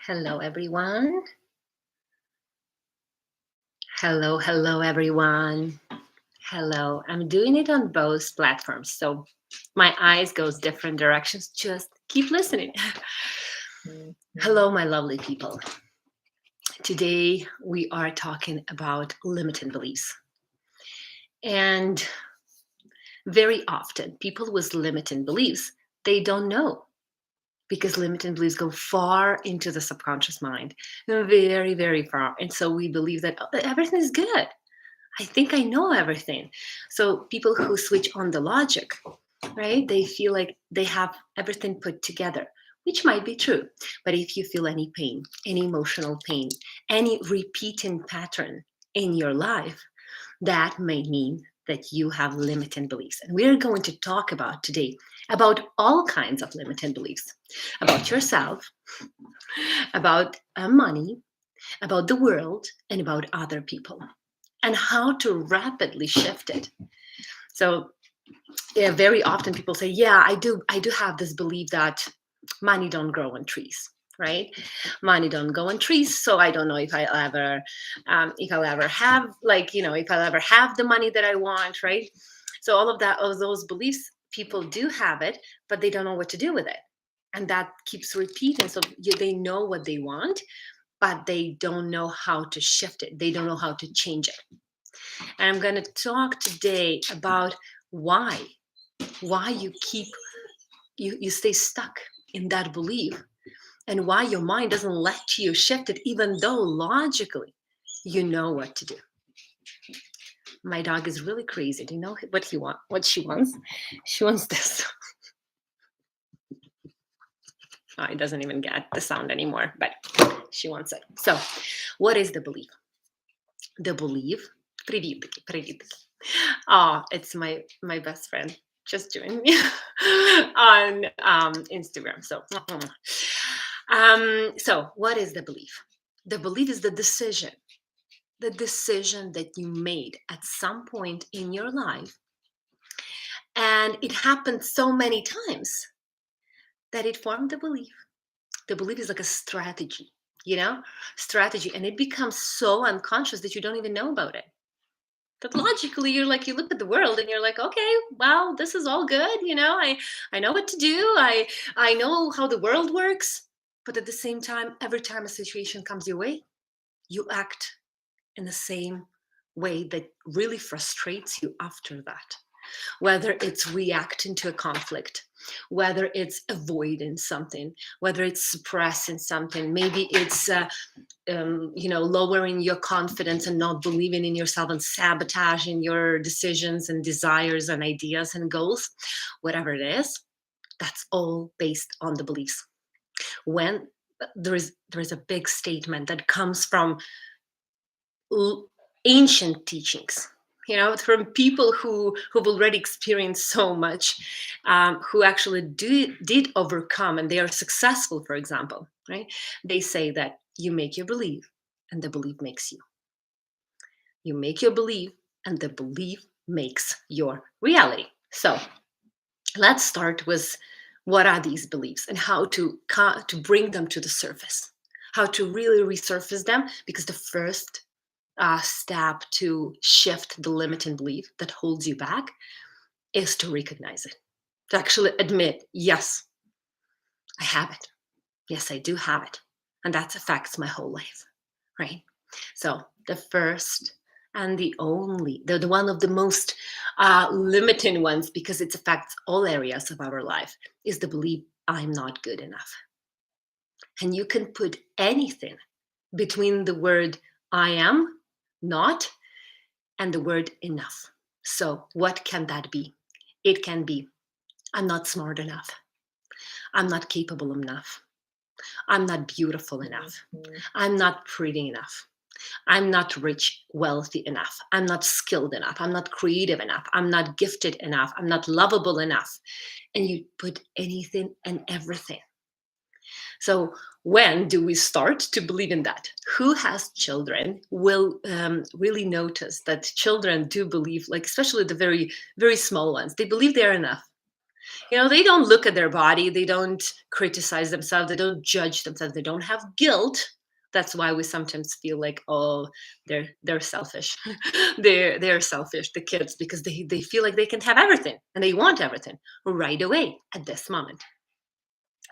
Hello, everyone. Hello, everyone. Hello. I'm doing it on both platforms, so my eyes goes different directions. Just keep listening. Hello, my lovely people. Today we are talking about limiting beliefs. And very often, people with limiting beliefs, they don't know because limiting beliefs go far into the subconscious mind, very, very far. And so we believe that everything is good. I think I know everything. So people who switch on the logic, right? They feel like they have everything put together, which might be true. But if you feel any pain, any emotional pain, any repeating pattern in your life, that may mean that you have limiting beliefs. And we're going to talk about today about all kinds of limiting beliefs, about yourself, about money, about the world, and about other people, and how to rapidly shift it. So yeah, very often people say, yeah, I do have this belief that money don't grow on trees, right? Money don't go on trees, so I don't know if I'll ever have, if I'll ever have the money that I want, right? So all of those beliefs, people do have it, but they don't know what to do with it, and that keeps repeating. So they know what they want, but they don't know how to shift it. They don't know how to change it. And I'm going to talk today about why you stay stuck in that belief, and why your mind doesn't let you shift it, even though logically you know what to do. My dog is really crazy. Do you know what she wants? She wants this. Oh, it doesn't even get the sound anymore, but she wants it. So what is the belief? The belief. Привіт. Oh, it's my best friend just joined me on Instagram. So what is the belief? The belief is the decision that you made at some point in your life, and it happened so many times that it formed the belief. The belief is like a strategy, strategy, and it becomes so unconscious that you don't even know about it. But logically, you look at the world and you're like, okay, well, this is all good. I know what to do. I know how the world works. But at the same time, every time a situation comes your way, you act in the same way that really frustrates you after that. Whether it's reacting to a conflict, whether it's avoiding something, whether it's suppressing something, maybe it's lowering your confidence and not believing in yourself and sabotaging your decisions and desires and ideas and goals, whatever it is, that's all based on the beliefs. When there is a big statement that comes from ancient teachings, from people who've already experienced so much, who actually did overcome, and they are successful, for example, right? They say that you make your belief and the belief makes you. You make your belief and the belief makes your reality. So let's start with what are these beliefs and how to bring them to the surface, how to really resurface them, because the first step to shift the limiting belief that holds you back is to recognize it, to actually admit, yes, I have it. Yes, I do have it. And that affects my whole life, right? So the first and the only, the one of the most limiting ones, because it affects all areas of our life, is the belief I'm not good enough. And you can put anything between the word I am, not, and the word enough. So what can that be? It can be, I'm not smart enough. I'm not capable enough. I'm not beautiful enough. I'm not pretty enough. I'm not rich, wealthy enough. I'm not skilled enough. I'm not creative enough. I'm not gifted enough. I'm not lovable enough. And you put anything and everything. So when do we start to believe in that? Who has children will really notice that children do believe, like especially the very, very small ones, they believe they're enough. They don't look at their body, they don't criticize themselves, they don't judge themselves, they don't have guilt. That's why we sometimes feel like, oh, they're selfish. They're selfish, the kids, because they feel like they can have everything and they want everything right away at this moment.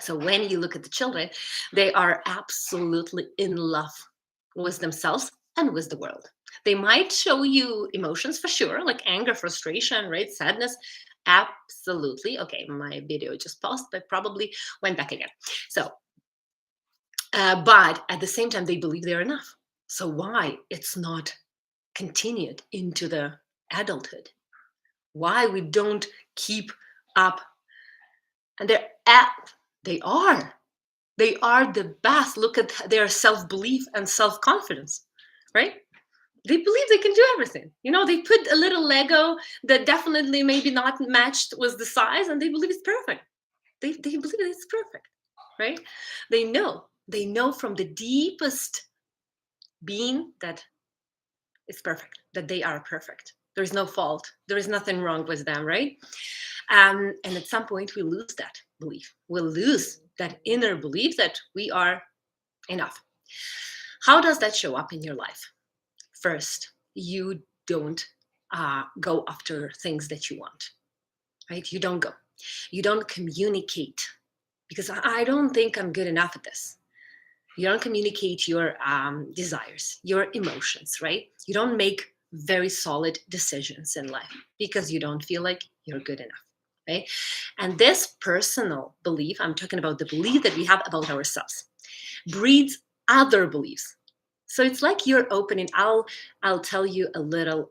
So when you look at the children, they are absolutely in love with themselves and with the world. They might show you emotions for sure, like anger, frustration, right? Sadness. Absolutely. Okay, my video just paused, but probably went back again. So, but at the same time, they believe they're enough. So why it's not continued into the adulthood? Why we don't keep up? And they are. They are the best. Look at their self-belief and self-confidence, right? They believe they can do everything. They put a little Lego that definitely maybe not matched with the size, and they believe it's perfect. They believe it's perfect, right? They know from the deepest being that it's perfect, that they are perfect. There's no fault. There is nothing wrong with them, right? And at some point, we lose that belief. We'll lose that inner belief that we are enough. How does that show up in your life? First, you don't go after things that you want, right? You don't go. You don't communicate because I don't think I'm good enough at this. You don't communicate your desires, your emotions, right? You don't make very solid decisions in life because you don't feel like you're good enough, right? And this personal belief, I'm talking about the belief that we have about ourselves, breeds other beliefs. So it's like you're opening. I'll tell you a little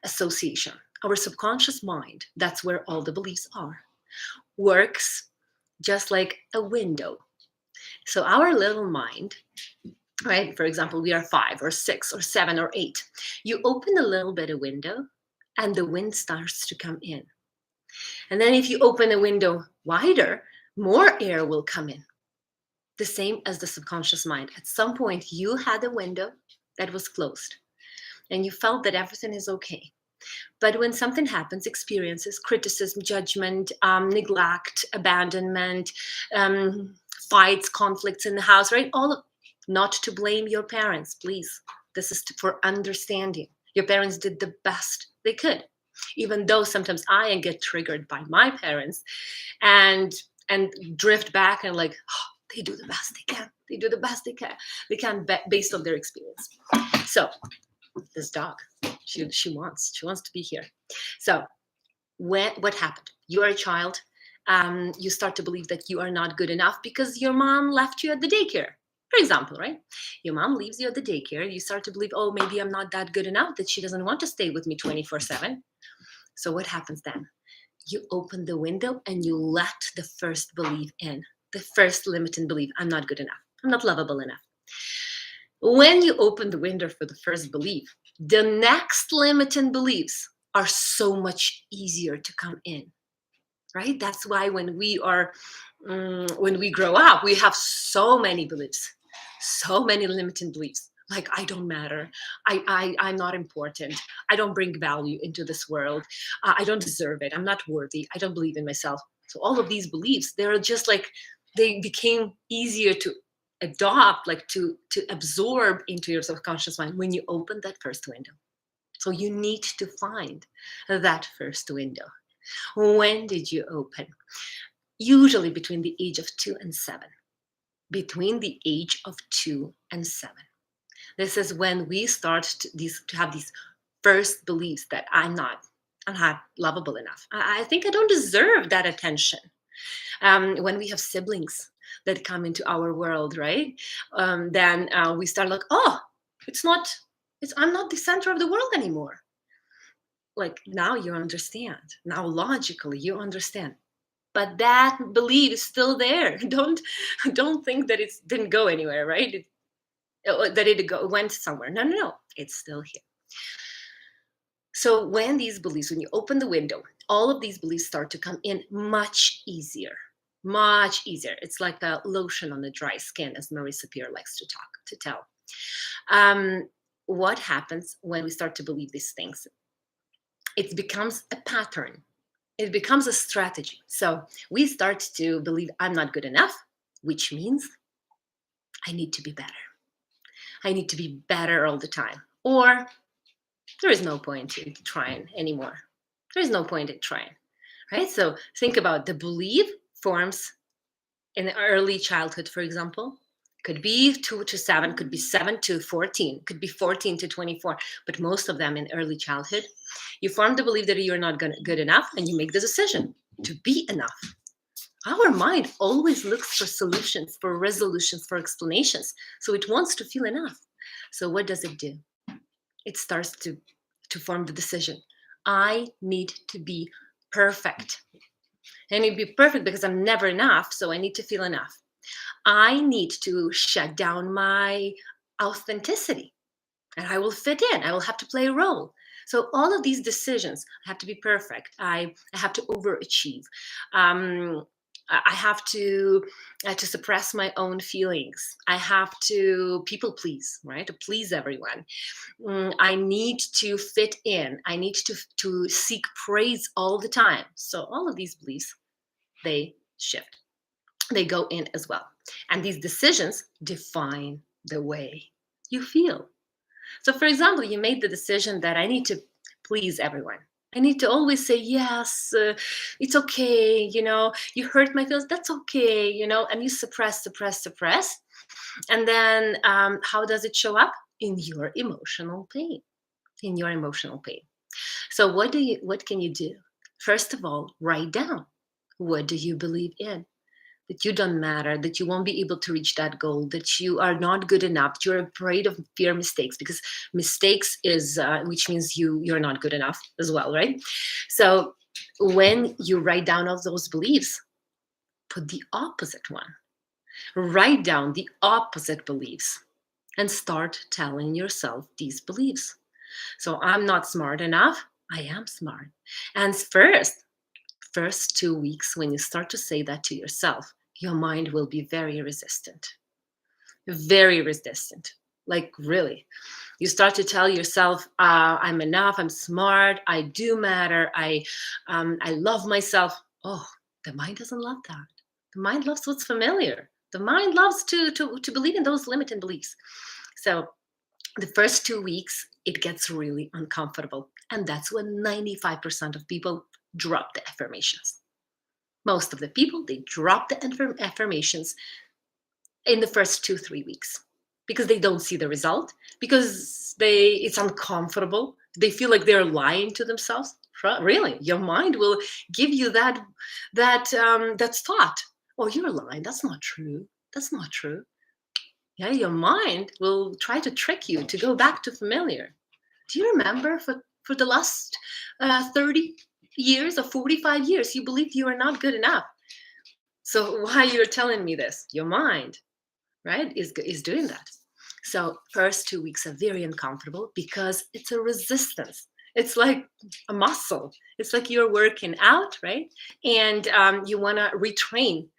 association. Our subconscious mind, that's where all the beliefs are, works just like a window. So our little mind, right? For example, we are 5 or 6 or 7 or 8. You open a little bit of window and the wind starts to come in. And then if you open the window wider, more air will come in. The same as the subconscious mind. At some point, you had a window that was closed and you felt that everything is okay. But when something happens, experiences, criticism, judgment, neglect, abandonment, fights, conflicts in the house, right? Not to blame your parents, please. This is for understanding. Your parents did the best they could, even though sometimes I get triggered by my parents and drift back and like, oh, they do the best they can. They do the best they can. They can based on their experience. So this dog, she wants to be here. So what happened? You are a child. You start to believe that you are not good enough because your mom left you at the daycare. For example, right? Your mom leaves you at the daycare. You start to believe, oh, maybe I'm not that good enough, that she doesn't want to stay with me 24/7. So what happens then? You open the window and you let the first belief in, the first limiting belief. I'm not good enough. I'm not lovable enough. When you open the window for the first belief, the next limiting beliefs are so much easier to come in, right? That's why when we grow up, we have so many beliefs, so many limiting beliefs. Like, I don't matter. I'm not important. I don't bring value into this world. I don't deserve it. I'm not worthy. I don't believe in myself. So all of these beliefs, they're just like, they became easier to adopt, like to absorb into your subconscious mind when you open that first window. So you need to find that first window. When did you open? Usually between the age of 2 and 7. Between the age of 2 and 7. This is when we start to have these first beliefs that I'm not lovable enough. I think I don't deserve that attention. When we have siblings that come into our world, right? Then we start like, oh, I'm not the center of the world anymore. Like, now you understand. Now logically you understand. But that belief is still there. Don't think that it didn't go anywhere, right? That it went somewhere. No. It's still here. So when you open the window, all of these beliefs start to come in much easier. Much easier. It's like a lotion on the dry skin, as Marie Sapir likes to tell. What happens when we start to believe these things? It becomes a pattern. it becomes a strategy. So we start to believe I'm not good enough, which means I need to be better. I need to be better all the time. Or there is no point in trying anymore. There is no point in trying, right? So think about the belief forms in early childhood, for example. Could be 2 to 7, could be 7 to 14, could be 14 to 24, but most of them in early childhood. You form the belief that you're not good enough, and you make the decision to be enough. Our mind always looks for solutions, for resolutions, for explanations. So it wants to feel enough. So what does it do? It starts to form the decision. I need to be perfect. I need to be perfect because I'm never enough, so I need to feel enough. I need to shut down my authenticity, and I will fit in. I will have to play a role. So all of these decisions, I have to be perfect. I have to overachieve. I have to suppress my own feelings. I have to people please, right? To please everyone. I need to fit in. I need to seek praise all the time. So all of these beliefs, they shift. They go in as well. And these decisions define the way you feel. So, for example, you made the decision that I need to please everyone. I need to always say, yes, it's okay, you hurt my feelings, that's okay, and you suppress, suppress, suppress. And then how does it show up? In your emotional pain, in your emotional pain. So what can you do? First of all, write down, what do you believe in? That you don't matter, that you won't be able to reach that goal, that you are not good enough, that you're afraid of fear mistakes, because mistakes is, which means you're not good enough as well, right? So when you write down all those beliefs, put the opposite one. Write down the opposite beliefs and start telling yourself these beliefs. So I'm not smart enough. I am smart. And first 2 weeks, when you start to say that to yourself, your mind will be very resistant. Very resistant. Like, really. You start to tell yourself, I'm enough, I'm smart, I do matter, I love myself. Oh, the mind doesn't love that. The mind loves what's familiar. The mind loves to believe in those limiting beliefs. So the first 2 weeks, it gets really uncomfortable. And that's when 95% of people drop the affirmations. Most of the people, they drop the affirmations in the first 2-3 weeks because they don't see the result, because it's uncomfortable. They feel like they're lying to themselves. Really, your mind will give you that thought. Oh, you're lying. That's not true. That's not true. Yeah, your mind will try to trick you to go back to familiar. Do you remember for the last 30 years or 45 years, you believed you are not good enough? So why you're telling me this? Your mind, right, is doing that. So first 2 weeks are very uncomfortable because it's a resistance. It's like a muscle. It's like you're working out, right? And you want to retrain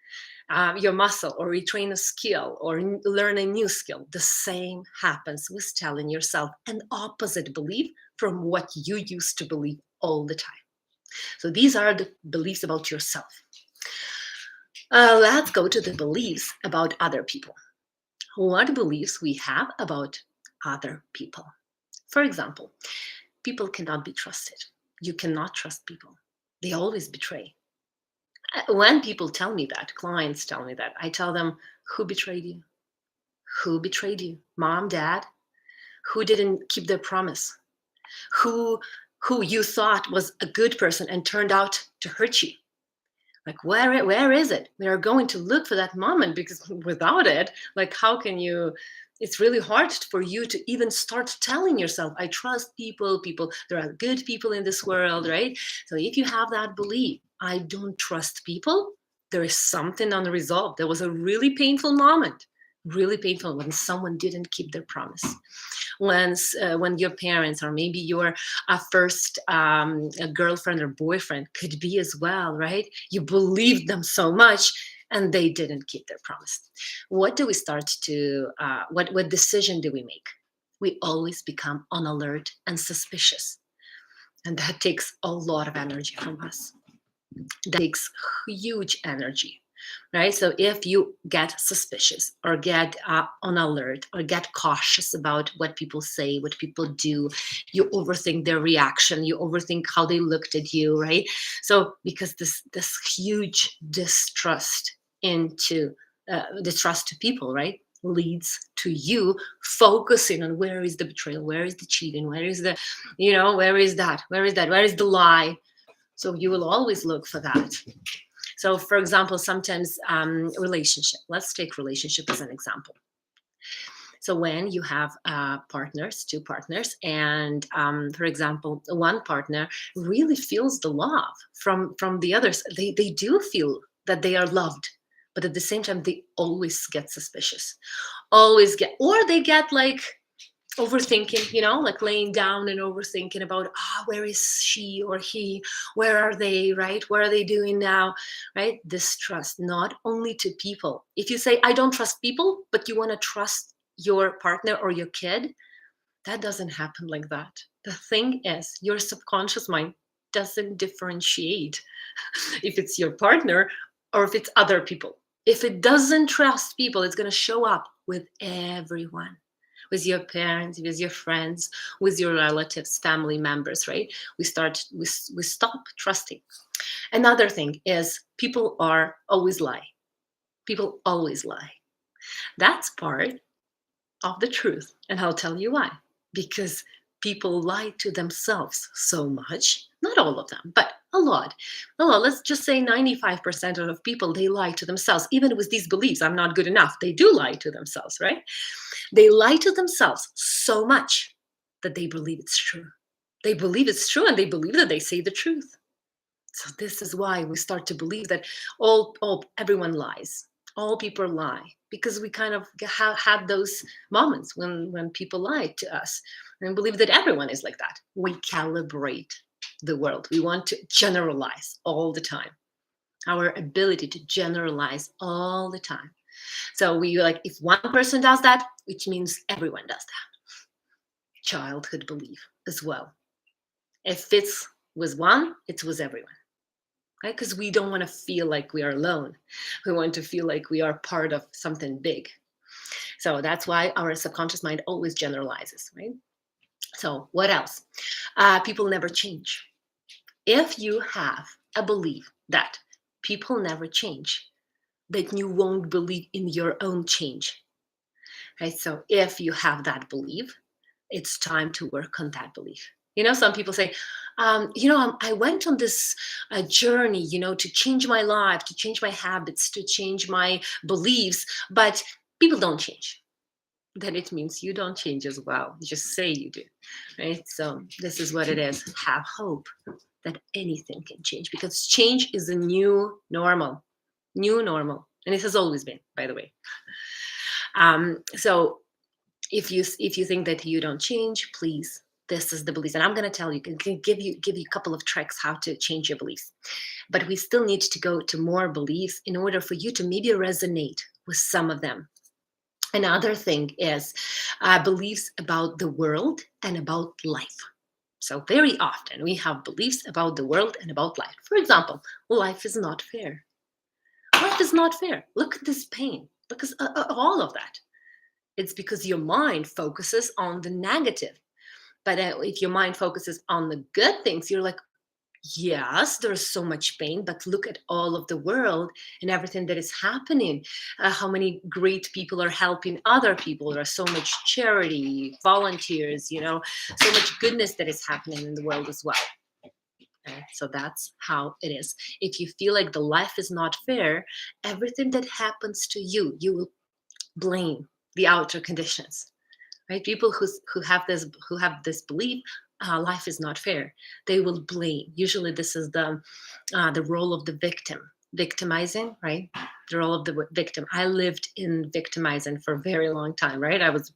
your muscle or retrain a skill or learn a new skill. The same happens with telling yourself an opposite belief from what you used to believe all the time. So these are the beliefs about yourself. Let's go to the beliefs about other people. What beliefs we have about other people? For example, people cannot be trusted. You cannot trust people. They always betray. When people tell me that, clients tell me that, I tell them, who betrayed you? Who betrayed you? Mom, dad? Who didn't keep their promise? Who you thought was a good person and turned out to hurt you? Like, where is it? We are going to look for that moment, because without it, like, how can you? It's really hard for you to even start telling yourself, I trust people, there are good people in this world, right? So if you have that belief, I don't trust people, there is something unresolved. There was a really painful moment, really painful, when someone didn't keep their promise. When your parents, or maybe your first a girlfriend or boyfriend, could be as well, right? You believed them so much and they didn't keep their promise. What do we start to, what decision do we make? We always become on alert and suspicious. And that takes a lot of energy from us. That takes huge energy, right? So if you get suspicious or get on alert or get cautious about what people say, what people do, you overthink their reaction, you overthink how they looked at you, right? So because this huge distrust to people, right, leads to you focusing on where is the betrayal, where is the cheating, where is the, where is the lie. So you will always look for that. So, for example, sometimes relationship. Let's take relationship as an example. So when you have two partners, and for example, one partner really feels the love from the others, they do feel that they are loved, but at the same time, they always get suspicious, or they get like overthinking, like laying down and overthinking about, where is she or he, where are they, right, what are they doing now, right? Distrust, not only to people. If you say I don't trust people, but you want to trust your partner or your kid, that doesn't happen like that. The thing is, your subconscious mind doesn't differentiate if it's your partner or if it's other people. If it doesn't trust people, it's going to show up with everyone, with your parents, with your friends, with your relatives, family members, right? We stop trusting. Another thing is people are always lie. People always lie. That's part of the truth. And I'll tell you why. Because people lie to themselves so much. Not all of them, but a lot. Let's just say 95% of people, they lie to themselves. Even with these beliefs, I'm not good enough. They do lie to themselves, right? They lie to themselves so much that they believe it's true. They believe it's true, and they believe that they say the truth. So this is why we start to believe that everyone lies. All people lie, because we kind of had those moments when people lie to us and believe that everyone is like that. We calibrate the world. We want to generalize all the time. Our ability to generalize all the time. So we like, if one person does that, which means everyone does that. Childhood belief as well. If it's with one, it's with everyone. Right? Because we don't want to feel like we are alone. We want to feel like we are part of something big. So that's why our subconscious mind always generalizes, right? So what else? People never change. If you have a belief that people never change, then you won't believe in your own change. Right? So if you have that belief, it's time to work on that belief. Some people say, I went on this journey, to change my life, to change my habits, to change my beliefs, but people don't change. Then it means you don't change as well. You just say you do, right? So this is what it is. Have hope that anything can change, because change is a new normal, and it has always been, by the way. So if you think that you don't change, please, this is the beliefs, and I'm going to tell you, give you a couple of tricks how to change your beliefs. But we still need to go to more beliefs in order for you to maybe resonate with some of them. Another thing is beliefs about the world and about life. So very often we have beliefs about the world and about life. For example, life is not fair. Life is not fair. Look at this pain. Look at all of that. It's because your mind focuses on the negative. But if your mind focuses on the good things, you're like, yes, there's so much pain, but look at all of the world and everything that is happening. How many great people are helping other people. There's so much charity, volunteers, so much goodness that is happening in the world as well. Okay? So that's how it is. If you feel like the life is not fair, everything that happens to you, you will blame the outer conditions. Right? People who have this belief, life is not fair, they will blame. Usually, this is the role of the victim, victimizing. Right? The role of the victim. I lived in victimizing for a very long time. Right? I was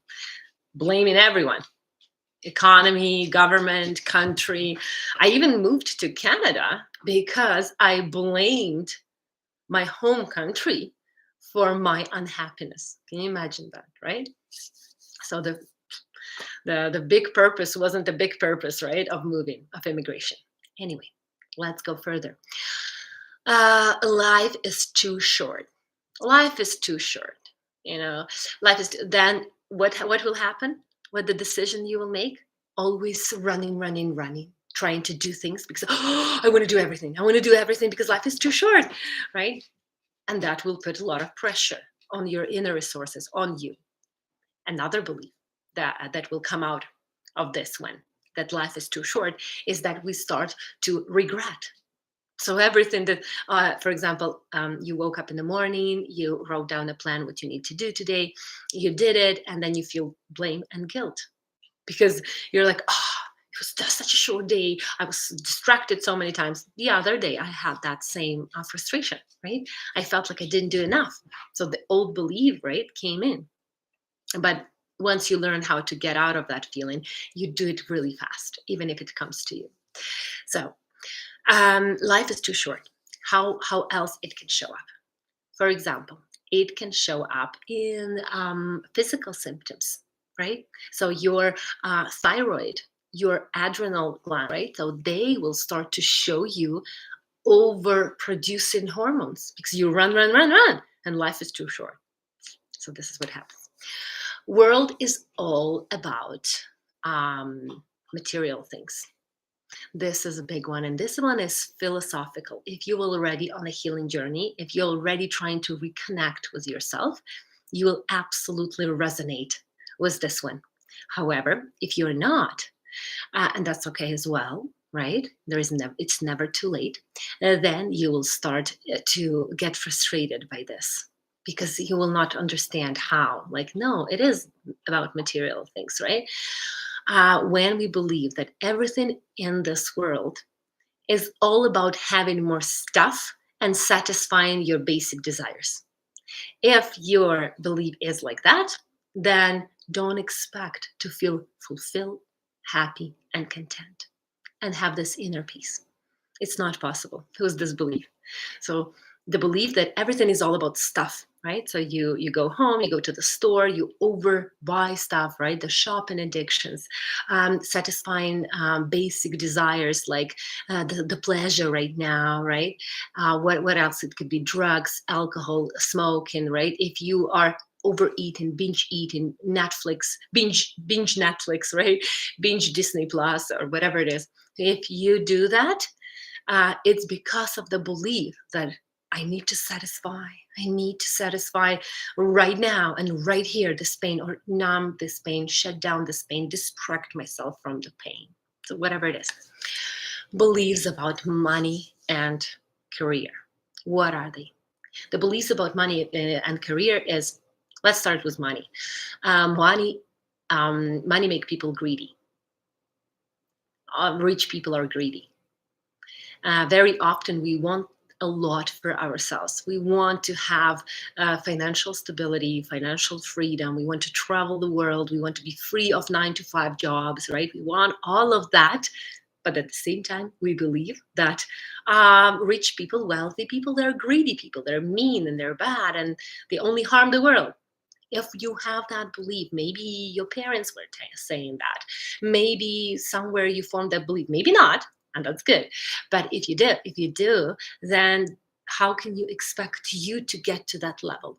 blaming everyone, economy, government, country. I even moved to Canada because I blamed my home country for my unhappiness. Can you imagine that? Right? So the big purpose wasn't the big purpose, right, of moving, of immigration. Anyway, let's go further. Life is too short. Life is too short. You know, life is. Then what will happen? What the decision you will make? Always running, running, running, trying to do things because I want to do everything. I want to do everything because life is too short, right? And that will put a lot of pressure on your inner resources, on you. Another belief that will come out of this one, that life is too short, is that we start to regret. So everything that, for example, you woke up in the morning, you wrote down a plan what you need to do today, you did it, and then you feel blame and guilt because you're like, oh, it was just such a short day. I was distracted so many times. The other day, I had that same frustration, right? I felt like I didn't do enough. So the old belief, right, came in. But once you learn how to get out of that feeling, you do it really fast, even if it comes to you. So life is too short. How else it can show up? For example, it can show up in physical symptoms, right? So your thyroid, your adrenal gland, right? So they will start to show you over producing hormones because you run, run, run, run, and life is too short. So this is what happens. World is all about material things. This is a big one, and this one is philosophical. If you're already on a healing journey, if you're already trying to reconnect with yourself, you will absolutely resonate with this one. However, if you're not, and that's okay as well, right? It's never too late. Then you will start to get frustrated by this because you will not understand how. Like, no, it is about material things, right? When we believe that everything in this world is all about having more stuff and satisfying your basic desires. If your belief is like that, then don't expect to feel fulfilled, happy, and content and have this inner peace. It's not possible. Who's this belief? So the belief that everything is all about stuff, right? So you go home, you go to the store, you overbuy stuff, right? The shopping addictions, satisfying basic desires like the pleasure right now, right? What else? It could be drugs, alcohol, smoking, right? If you are overeating, binge eating, binge Netflix, right? Binge Disney Plus or whatever it is. If you do that, it's because of the belief that I need to satisfy. I need to satisfy right now and right here this pain, or numb this pain, shut down this pain, distract myself from the pain. So whatever it is. Beliefs about money and career. What are they? The beliefs about money and career is, let's start with money. Money make people greedy. Rich people are greedy. Very often we want a lot for ourselves. We want to have financial stability, financial freedom. We want to travel the world. We want to be free of 9-to-5 jobs, right? We want all of that. But at the same time, we believe that rich people, wealthy people, they're greedy people. They're mean and they're bad and they only harm the world. If you have that belief, maybe your parents were saying that, maybe somewhere you formed that belief, maybe not, and that's good. But if you do, then how can you expect you to get to that level?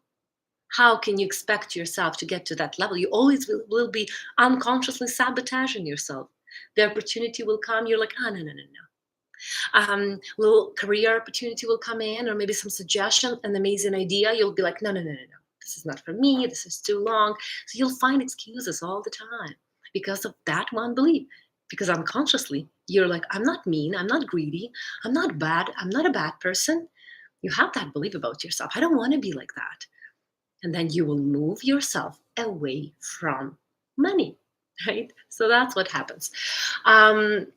How can you expect yourself to get to that level? You always will be unconsciously sabotaging yourself. The opportunity will come, you're like, oh, no, no, no, no. Little career opportunity will come in, or maybe some suggestion, an amazing idea. You'll be like, no, no, no, no, no. This is not for me. This is too long. So you'll find excuses all the time because of that one belief. Because unconsciously, you're like, I'm not mean. I'm not greedy. I'm not bad. I'm not a bad person. You have that belief about yourself. I don't want to be like that. And then you will move yourself away from money, right? So that's what happens. Um,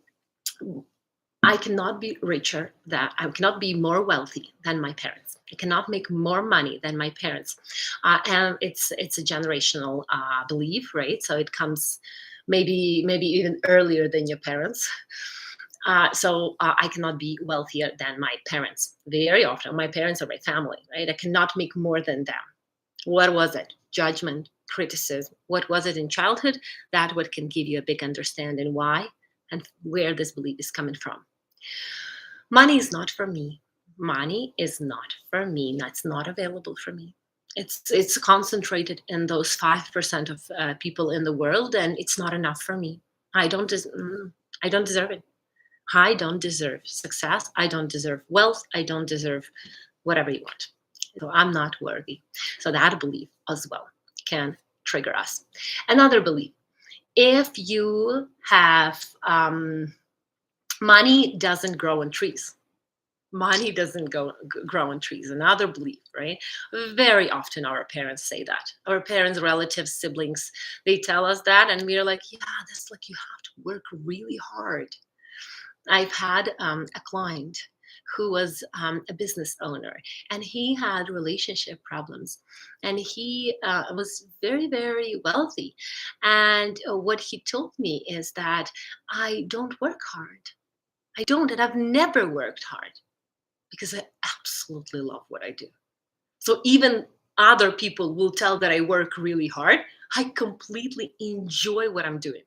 I cannot be richer, that I cannot be more wealthy than my parents. I cannot make more money than my parents. And it's a generational belief, right? So it comes maybe even earlier than your parents. So I cannot be wealthier than my parents. Very often, my parents are my family, right? I cannot make more than them. What was it? Judgment, criticism. What was it in childhood? That what can give you a big understanding why and where this belief is coming from. Money is not for me. money is not for me. That's not available for me. It's concentrated in those 5% of people in the world, and it's not enough for me. I don't des- mm, I don't deserve it. I don't deserve success. I don't deserve wealth. I don't deserve whatever you want. So I'm not worthy. So that belief as well can trigger us. Another belief: if you have money doesn't grow on trees. Money doesn't grow on trees. Another belief, right? Very often our parents say that. Our parents, relatives, siblings, they tell us that, and we're like, yeah, that's like you have to work really hard. I've had a client who was a business owner, and he had relationship problems, and he was very, very wealthy. And what he told me is that I don't work hard. I don't, and I've never worked hard because I absolutely love what I do. So even other people will tell that I work really hard. I completely enjoy what I'm doing.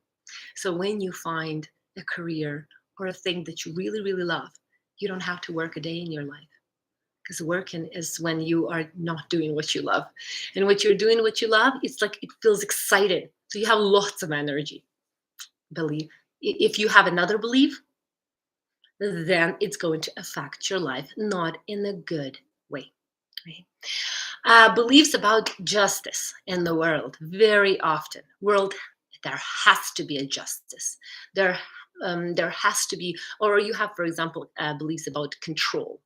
So when you find a career or a thing that you really, really love, you don't have to work a day in your life. Because working is when you are not doing what you love. And what you're doing what you love, it's like it feels excited. So you have lots of energy. Believe. If you have another belief, then it's going to affect your life, not in a good way. Right? Beliefs about justice in the world. Very often world, there has to be a justice. There has to be, or you have, for example, beliefs about control.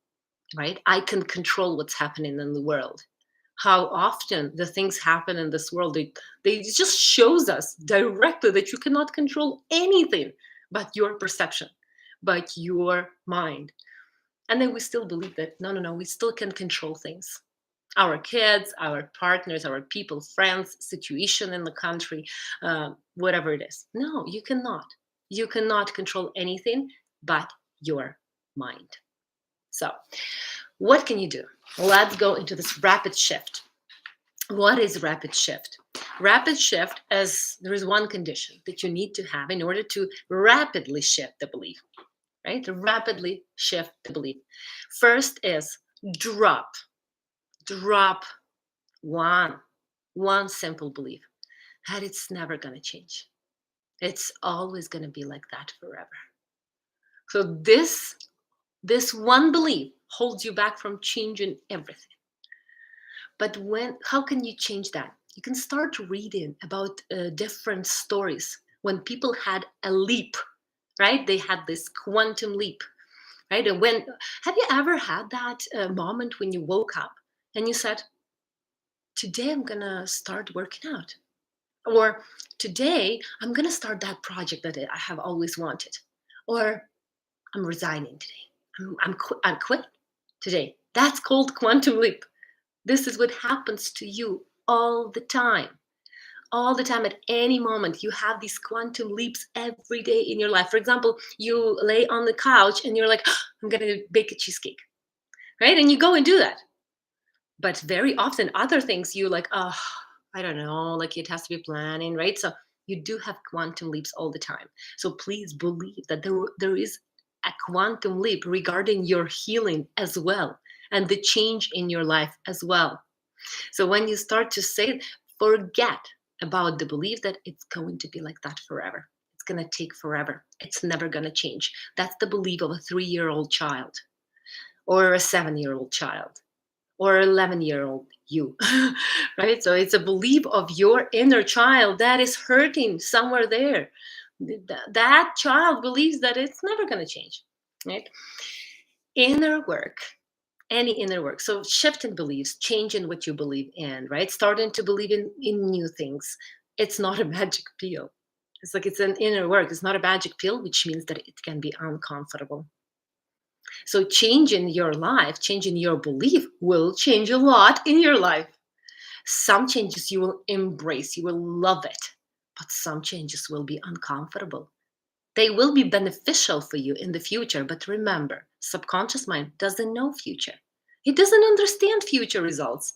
Right, I can control what's happening in the world. How often the things happen in this world, they just shows us directly that you cannot control anything but your perception, but your mind. And then we still believe that no, no, no, we still can control things, our kids, our partners, our people, friends, situation in the country, whatever it is. No, you cannot. You cannot control anything but your mind. So, what can you do? Let's go into this rapid shift. What is rapid shift? Rapid shift is there is one condition that you need to have in order to rapidly shift the belief, right? To rapidly shift the belief. First is drop, drop one, one simple belief that it's never going to change. It's always going to be like that forever. So this one belief holds you back from changing everything. But how can you change that? You can start reading about different stories when people had a leap, right? They had this quantum leap, right? And when have you ever had that moment when you woke up and you said, "Today I'm gonna start working out," or "Today I'm gonna start that project that I have always wanted," or "I'm resigning today. I quit today." That's called quantum leap. This is what happens to you all the time. All the time, at any moment, you have these quantum leaps every day in your life. For example, you lay on the couch and you're like, I'm going to bake a cheesecake, right? And you go and do that. But very often, other things you like, oh, I don't know, like it has to be planning, right? So you do have quantum leaps all the time. So please believe that there is a quantum leap regarding your healing as well and the change in your life as well. So when you start to say, forget about the belief that it's going to be like that forever. It's going to take forever. It's never going to change. That's the belief of a 3-year-old child or a 7-year-old child or 11-year-old you, right? So it's a belief of your inner child that is hurting somewhere there. That child believes that it's never going to change, right? Inner work, any inner work. So shifting beliefs, changing what you believe in, right? Starting to believe in new things. It's not a magic pill. It's like it's an inner work. It's not a magic pill, which means that it can be uncomfortable. So changing your life, changing your belief will change a lot in your life. Some changes you will embrace, you will love it, but some changes will be uncomfortable. They will be beneficial for you in the future, but remember, subconscious mind doesn't know future. It doesn't understand future results.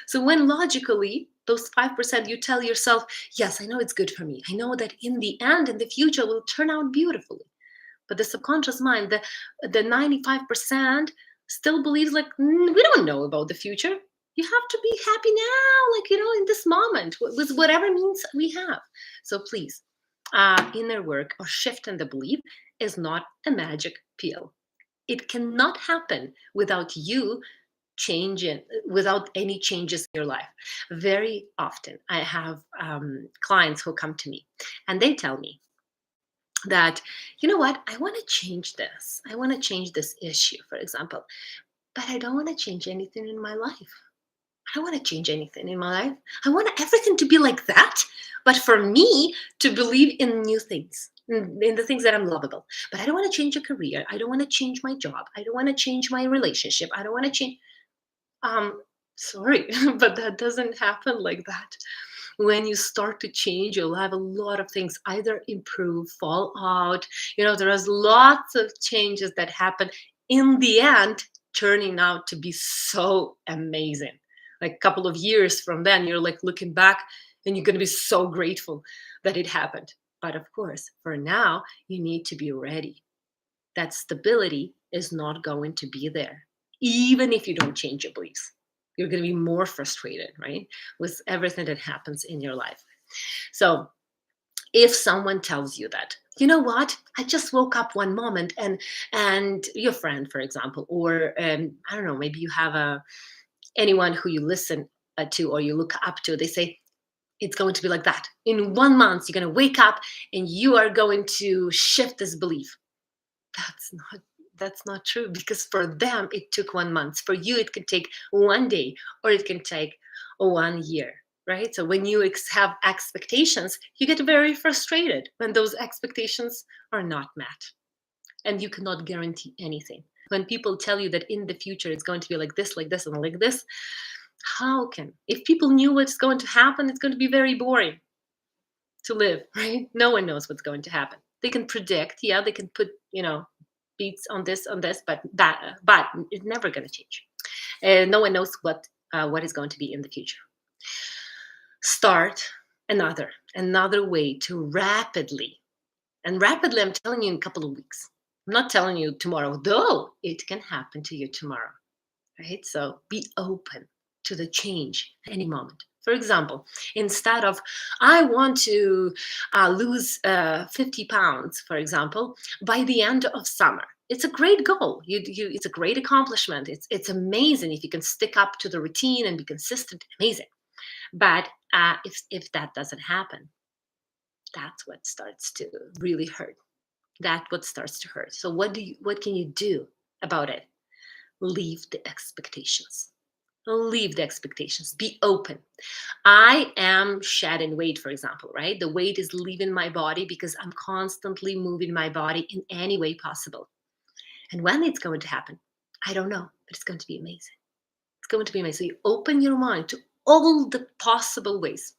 So when logically, those 5% you tell yourself, yes, I know it's good for me. I know that in the end, in the future will turn out beautifully. But the subconscious mind, the 95% still believes like, we don't know about the future. You have to be happy now, like, in this moment, with whatever means we have. So please, inner work or shift in the belief is not a magic pill. It cannot happen without you changing, without any changes in your life. Very often, I have clients who come to me and they tell me that, you know what, I want to change this. I want to change this issue, for example, but I don't want to change anything in my life. I don't want to change anything in my life. I want everything to be like that, but for me to believe in new things, in the things that I'm lovable. But I don't want to change a career. I don't want to change my job. I don't want to change my relationship. I don't want to change. Sorry, but that doesn't happen like that. When you start to change, you'll have a lot of things either improve, fall out. There is lots of changes that happen in the end, turning out to be so amazing. Like a couple of years from then, you're like looking back and you're going to be so grateful that it happened. But of course, for now, you need to be ready. That stability is not going to be there, even if you don't change your beliefs. You're going to be more frustrated, right? With everything that happens in your life. So if someone tells you that, you know what, I just woke up one moment, and your friend, for example, or I don't know, maybe you have anyone who you listen to or you look up to, they say, it's going to be like that. In 1 month, you're going to wake up and you are going to shift this belief. That's not true, because for them it took 1 month. For you it could take one day, or it can take 1 year, right? So when you have expectations, you get very frustrated when those expectations are not met, and you cannot guarantee anything. When people tell you that in the future it's going to be like this, and like this, how can, if people knew what's going to happen, it's going to be very boring to live, right? No one knows what's going to happen. They can predict, yeah, they can put, beats on this, but it's never going to change. No one knows what is going to be in the future. Start another way to rapidly, and rapidly, I'm telling you, in a couple of weeks. I'm not telling you tomorrow, though it can happen to you tomorrow, right? So be open to the change any moment. For example, instead of, I want to lose 50 pounds, for example, by the end of summer. It's a great goal. It's a great accomplishment. It's amazing if you can stick up to the routine and be consistent. Amazing. But if that doesn't happen, that's what starts to really hurt. That's what starts to hurt. So what can you do about it? Leave the expectations. Leave the expectations. Be open. I am shedding weight, for example, right? The weight is leaving my body because I'm constantly moving my body in any way possible. And when it's going to happen, I don't know, but it's going to be amazing. It's going to be amazing. So you open your mind to all the possible ways.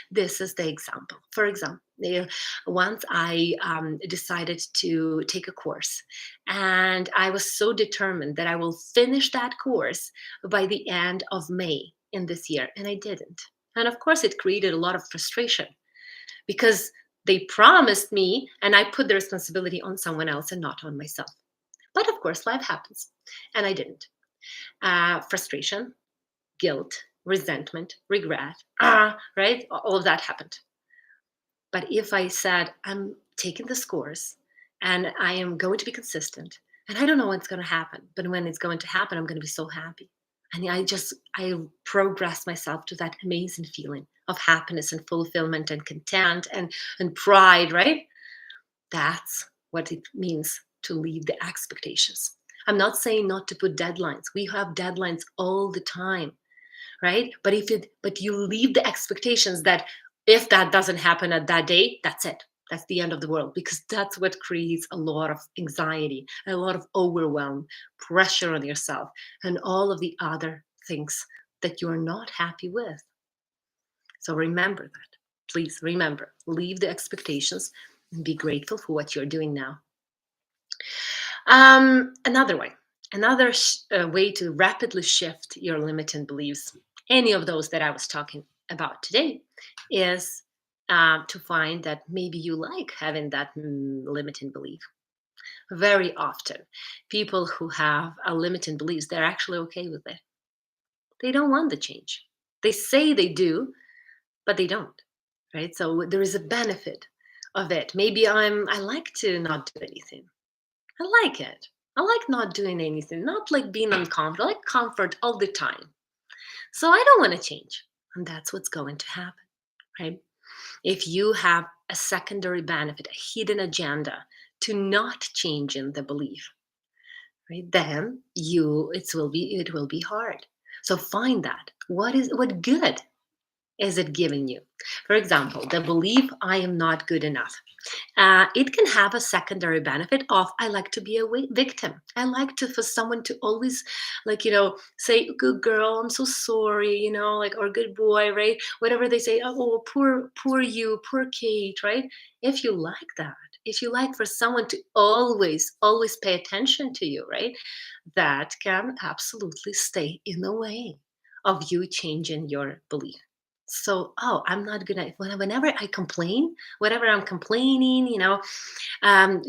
This is the example. For example, once I decided to take a course, and I was so determined that I will finish that course by the end of May in this year, and I didn't. And of course, it created a lot of frustration because they promised me, and I put the responsibility on someone else and not on myself. But of course, life happens, and I didn't. Frustration, guilt, resentment, regret, right? All of that happened. But if I said, I'm taking this course and I am going to be consistent, and I don't know what's going to happen, but when it's going to happen, I'm going to be so happy. And I progress myself to that amazing feeling of happiness and fulfillment and content and pride, right? That's what it means to leave the expectations. I'm not saying not to put deadlines. We have deadlines all the time, right? But you leave the expectations that if that doesn't happen at that day, that's it. That's the end of the world, because that's what creates a lot of anxiety, a lot of overwhelm, pressure on yourself, and all of the other things that you're not happy with. So remember that. Please remember, leave the expectations and be grateful for what you're doing now. Another way to rapidly shift your limiting beliefs, any of those that I was talking about today, is to find that maybe you like having that limiting belief. Very often, people who have a limiting beliefs, they're actually okay with it. They don't want the change. They say they do, but they don't, right? So there is a benefit of it. Maybe I like to not do anything. I like it. I like not doing anything, not like being uncomfortable. I like comfort all the time. So I don't want to change. And that's what's going to happen, right? If you have a secondary benefit, a hidden agenda to not changing the belief, right? Then it will be hard. So find that. What good is it giving you? For example, the belief I am not good enough. It can have a secondary benefit of I like to be a victim. I like to for someone to always, like, say, "Good girl, I'm so sorry," like, or "Good boy," right? Whatever they say. Oh, poor you, poor Kate, right? If you like that, if you like for someone to always pay attention to you, right? That can absolutely stay in the way of you changing your belief. So, oh, I'm not gonna. Whenever I complain, whatever I'm complaining,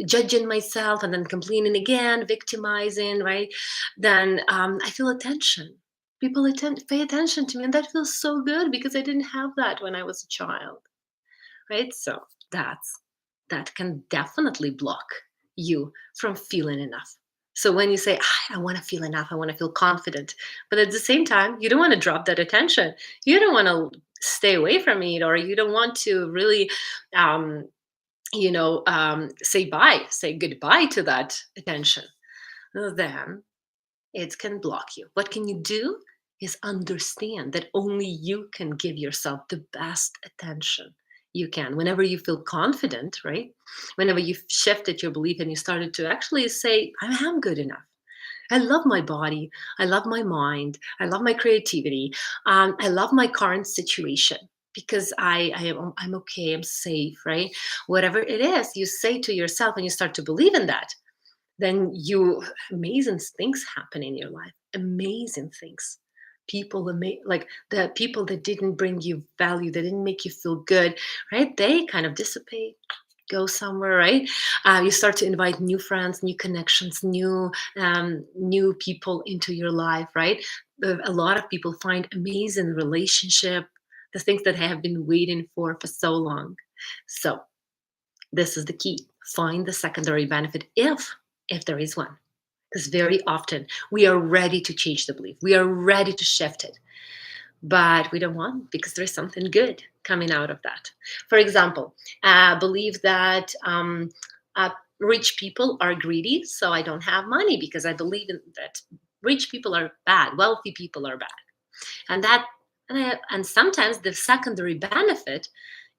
judging myself and then complaining again, victimizing, right? Then I feel attention. People pay attention to me, and that feels so good because I didn't have that when I was a child, right? So that's that can definitely block you from feeling enough. So when you say, I want to feel enough, I want to feel confident, but at the same time, you don't want to drop that attention. You don't want to stay away from it, or you don't want to really um, say goodbye to that attention. Then it can block you. What can you do is understand that only you can give yourself the best attention you can. Whenever you feel confident, right? Whenever you've shifted your belief and you started to actually say, I am good enough. I love my body. I love my mind. I love my creativity. I love my current situation because I'm okay. I'm safe, right? Whatever it is, you say to yourself, and you start to believe in that, then you amazing things happen in your life. Amazing things. Like the people that didn't bring you value, that didn't make you feel good, right? They kind of dissipate, go somewhere, right? You start to invite new friends, new connections, new people into your life, right? A lot of people find amazing relationship, the things that they have been waiting for so long. So this is the key. Find the secondary benefit if there is one. Because very often we are ready to change the belief. We are ready to shift it, but we don't want because there's something good coming out of that. For example, believe that uh, rich people are greedy, so I don't have money because I believe that rich people are bad, wealthy people are bad, and and sometimes the secondary benefit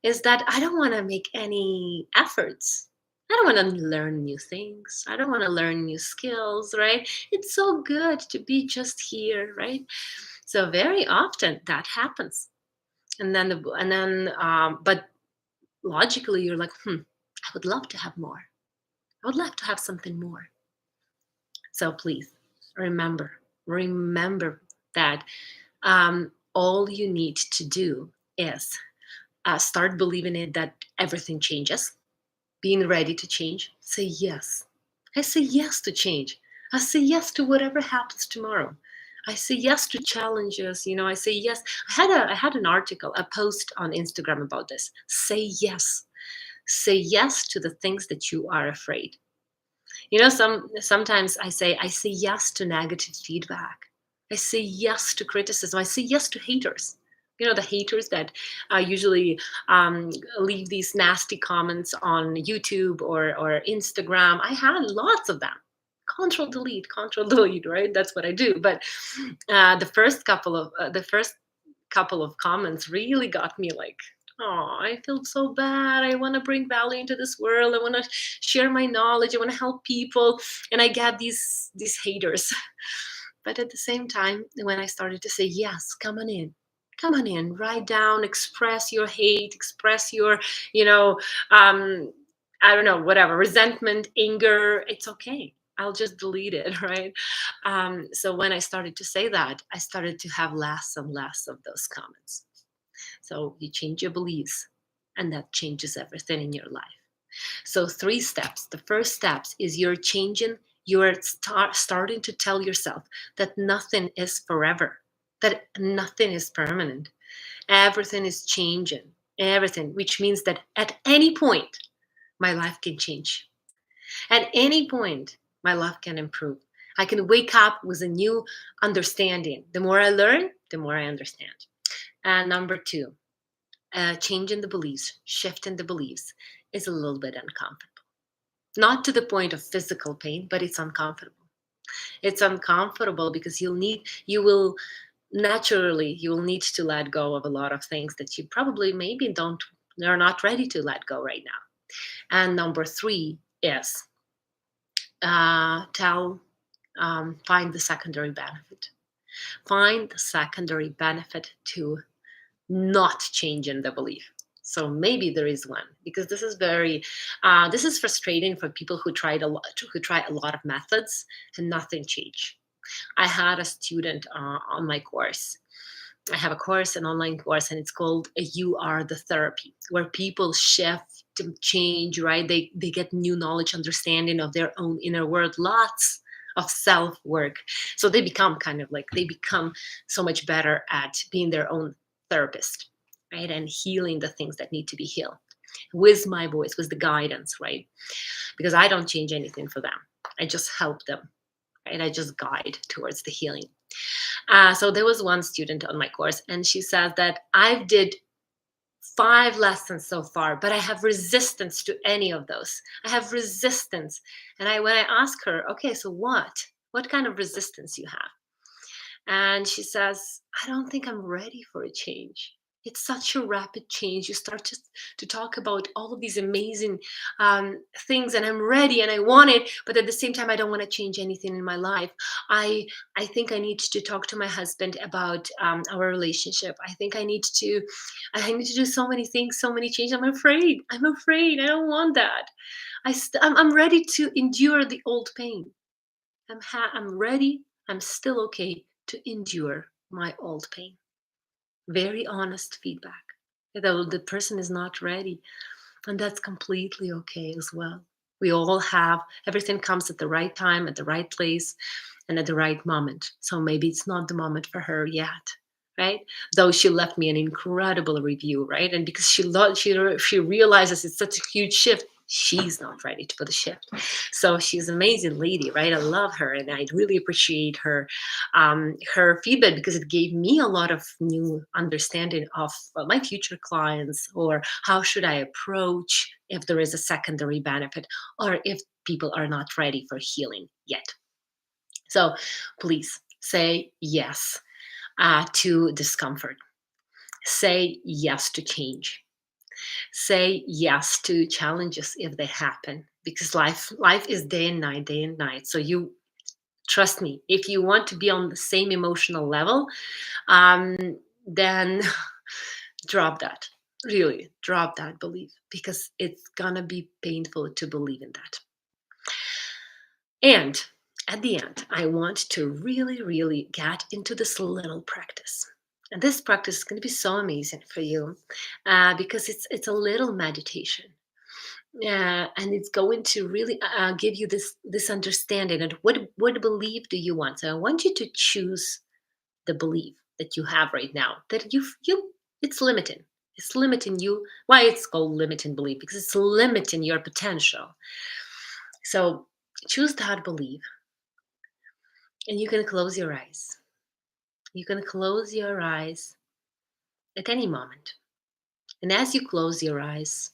is that I don't want to make any efforts. I don't want to learn new things. I don't want to learn new skills, right? It's so good to be just here, right? So very often that happens, but logically you're like, I would love to have more. I would love to have something more. So please remember that all you need to do is start believing it that everything changes, being ready to change. Say yes. I say yes to change. I say yes to whatever happens tomorrow. I say yes to challenges. I say yes. I had an article, a post on Instagram about this. Say yes. Say yes to the things that you are afraid. Sometimes I say yes to negative feedback. I say yes to criticism. I say yes to haters. The haters that usually leave these nasty comments on YouTube or Instagram. I had lots of them. Control delete, right? That's what I do. But the first couple of comments really got me like, oh, I feel so bad. I want to bring value into this world. I want to share my knowledge. I want to help people. And I get these haters. But at the same time, when I started to say, yes, come on in, write down, express your hate, express your, you know, um, I don't know, whatever, resentment, anger, it's okay. I'll just delete it, right? So when I started to say that, I started to have less and less of those comments. So you change your beliefs, and that changes everything in your life. So 3 steps. The first steps is you're starting to tell yourself that nothing is forever, that nothing is permanent. Everything is changing. Everything, which means that at any point, my life can change. At any point, my life can improve. I can wake up with a new understanding. The more I learn, the more I understand. And number 2, changing the beliefs, shifting the beliefs is a little bit uncomfortable. Not to the point of physical pain, but it's uncomfortable. It's uncomfortable because you will need to let go of a lot of things that you probably maybe are not ready to let go right now. And number 3 is find the secondary benefit. Find the secondary benefit to not changing the belief. So maybe there is one, because this is frustrating for people who try a lot of methods and nothing change. I had a student on my course. I have a course, an online course, and it's called "You Are the Therapy," where people shift to change. Right? They get new knowledge, understanding of their own inner world, lots of self work. So they become so much better at being their own therapist, right? And healing the things that need to be healed with my voice, with the guidance, right? Because I don't change anything for them. I just help them, right? I just guide towards the healing. So there was one student on my course, and she said that I did 5 lessons so far, but I have resistance to any of those. I have resistance. And when I ask her, okay, so what kind of resistance you have? And she says, I don't think I'm ready for a change. It's such a rapid change. You start to talk about all of these amazing things, and I'm ready and I want it, but at the same time, I don't want to change anything in my life. I I think I need to talk to my husband about our relationship. I need to do so many things, so many changes. I'm afraid. I'm afraid. I don't want that. I'm ready to endure the old pain. I'm ready. I'm still okay to endure my old pain. Very honest feedback. The person is not ready, and that's completely okay as well. We all have everything comes at the right time, at the right place, and at the right moment. So maybe it's not the moment for her yet, right? Though she left me an incredible review, right? And because she realizes it's such a huge shift, she's not ready for the shift. So she's an amazing lady, right? I love her, and I really appreciate her feedback, because it gave me a lot of new understanding of my future clients, or how should I approach if there is a secondary benefit, or if people are not ready for healing yet. So please say yes to discomfort. Say yes to change. Say yes to challenges if they happen, because life is day and night, day and night. So you trust me, if you want to be on the same emotional level, um, then drop that. Really, drop that belief, because it's gonna be painful to believe in that. And at the end, I want to really, really get into this little practice. And this practice is going to be so amazing for you, because it's a little meditation. And it's going to really give you this understanding. And what belief do you want? So I want you to choose the belief that you have right now, that you it's limiting. It's limiting you. Why it's called limiting belief? Because it's limiting your potential. So choose that belief, and you can close your eyes. You can close your eyes at any moment. And as you close your eyes,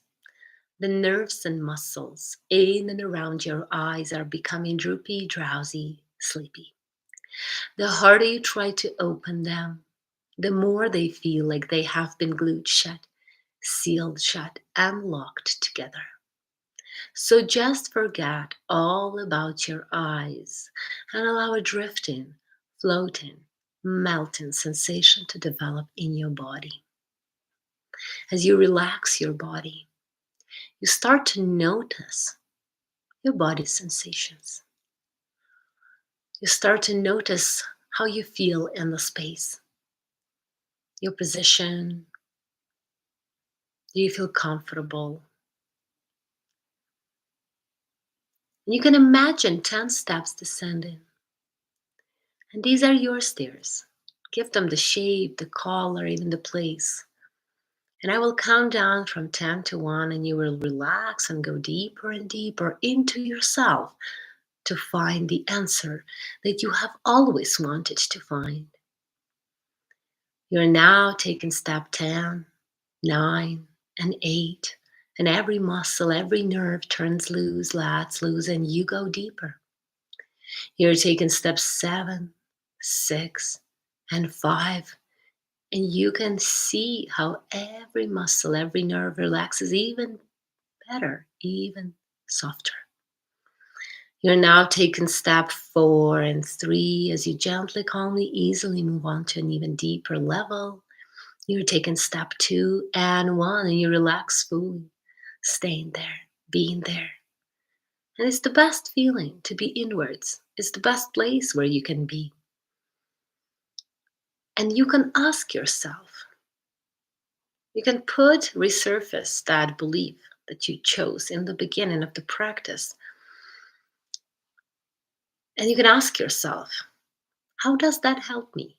the nerves and muscles in and around your eyes are becoming droopy, drowsy, sleepy. The harder you try to open them, the more they feel like they have been glued shut, sealed shut, and locked together. So just forget all about your eyes and allow a drifting, floating, melting sensation to develop in your body. As you relax your body, you start to notice your body's sensations. You start to notice how you feel in the space, your position. Do you feel comfortable? And you can imagine 10 steps descending. And these are your stairs. Give them the shape, the color, even the place. And I will count down from 10 to 1, and you will relax and go deeper and deeper into yourself to find the answer that you have always wanted to find. You're now taking step 10, 9, and 8, and every muscle, every nerve turns loose, lets loose, and you go deeper. You're taking step 7, 6, and 5, and you can see how every muscle, every nerve relaxes even better, even softer. You're now taking step 4 and 3 as you gently, calmly, easily move on to an even deeper level. You're taking step 2 and 1 and you relax fully, staying there, being there. And it's the best feeling to be inwards. It's the best place where you can be. And you can ask yourself, you can resurface that belief that you chose in the beginning of the practice. And you can ask yourself, how does that help me?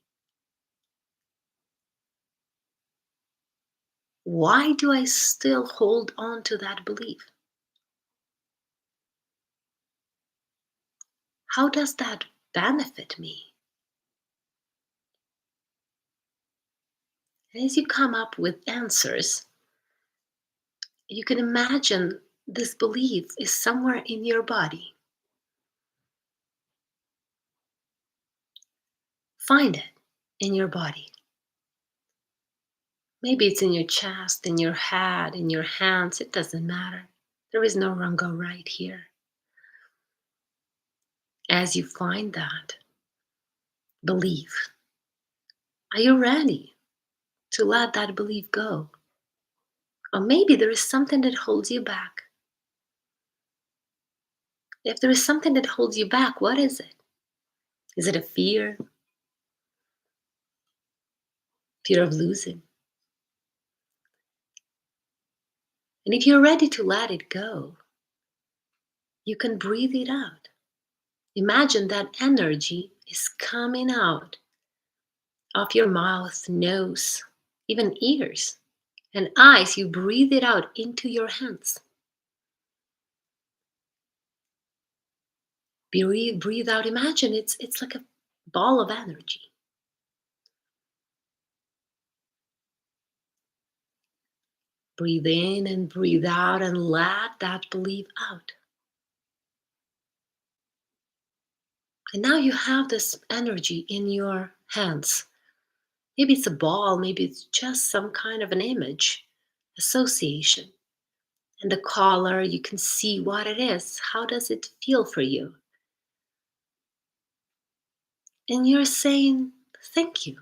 Why do I still hold on to that belief? How does that benefit me? And as you come up with answers, you can imagine this belief is somewhere in your body. Find it in your body. Maybe it's in your chest, in your head, in your hands. It doesn't matter. There is no wrong or right here. As you find that belief, are you ready to let that belief go? Or maybe there is something that holds you back. If there is something that holds you back, what is it? Is it a fear? Fear of losing? And if you're ready to let it go, you can breathe it out. Imagine that energy is coming out of your mouth, nose, even ears, and eyes. You breathe it out into your hands. Breathe out. Imagine it's like a ball of energy. Breathe in and breathe out and let that belief out. And now you have this energy in your hands. Maybe it's a ball, maybe it's just some kind of an image, association. And the color, you can see what it is. How does it feel for you? And you're saying, thank you.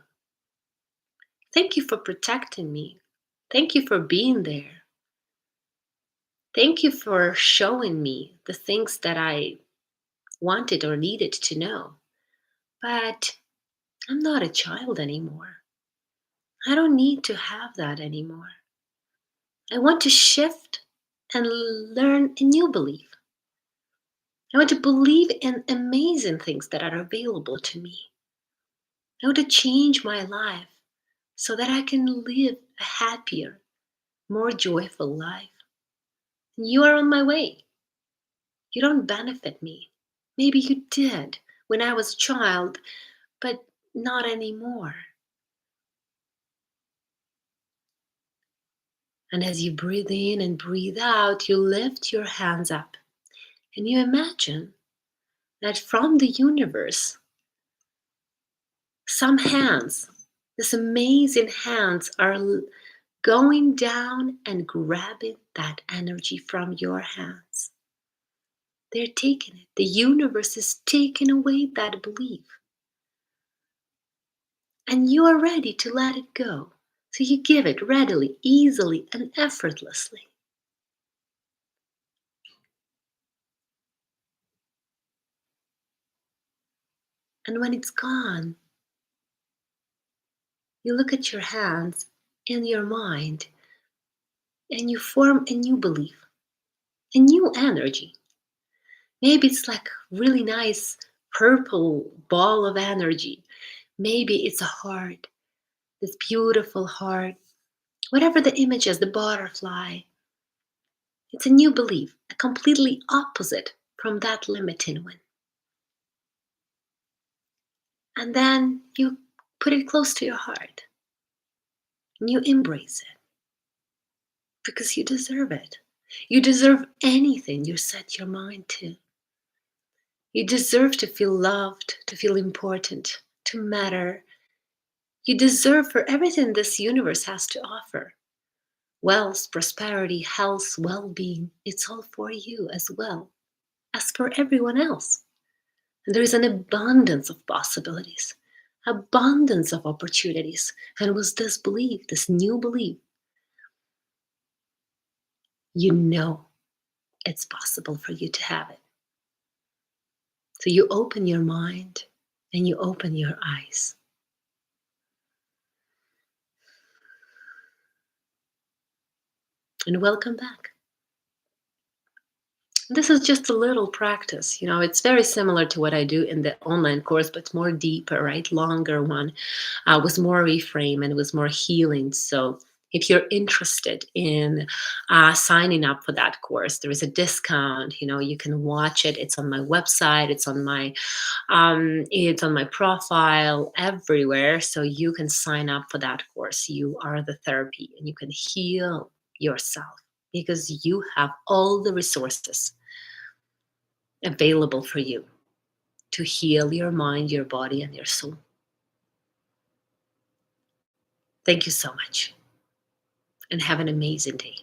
Thank you for protecting me. Thank you for being there. Thank you for showing me the things that I wanted or needed to know. But I'm not a child anymore. I don't need to have that anymore. I want to shift and learn a new belief. I want to believe in amazing things that are available to me. I want to change my life so that I can live a happier, more joyful life. And you are on my way. You don't benefit me. Maybe you did when I was a child, but not anymore. And as you breathe in and breathe out, you lift your hands up and you imagine that from the universe, some hands, these amazing hands, are going down and grabbing that energy from your hands. They're taking it. The universe is taking away that belief. And you are ready to let it go. So you give it readily, easily, and effortlessly. And when it's gone, you look at your hands in your mind and you form a new belief, a new energy. Maybe it's like really nice purple ball of energy. Maybe it's a heart, this beautiful heart. Whatever the image is, the butterfly, it's a new belief, a completely opposite from that limiting one. And then you put it close to your heart and you embrace it because you deserve it. You deserve anything you set your mind to. You deserve to feel loved, to feel important, to matter. You deserve for everything this universe has to offer. Wealth, prosperity, health, well being, it's all for you as well as for everyone else. And there is an abundance of possibilities, abundance of opportunities. And with this belief, this new belief, you know it's possible for you to have it. So you open your mind and you open your eyes. And welcome back. This is just a little practice. It's very similar to what I do in the online course, but more deeper, right? Longer one, with more reframe and with more healing. So if you're interested in signing up for that course, there is a discount. You can watch it. It's on my website. It's on my profile everywhere. So you can sign up for that course. You are the therapy, and you can heal yourself because you have all the resources available for you to heal your mind, your body, and your soul. Thank you so much and have an amazing day.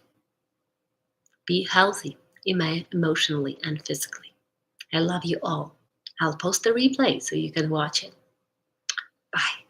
Be healthy, emotionally and physically. I love you all. I'll post the replay so you can watch it. Bye.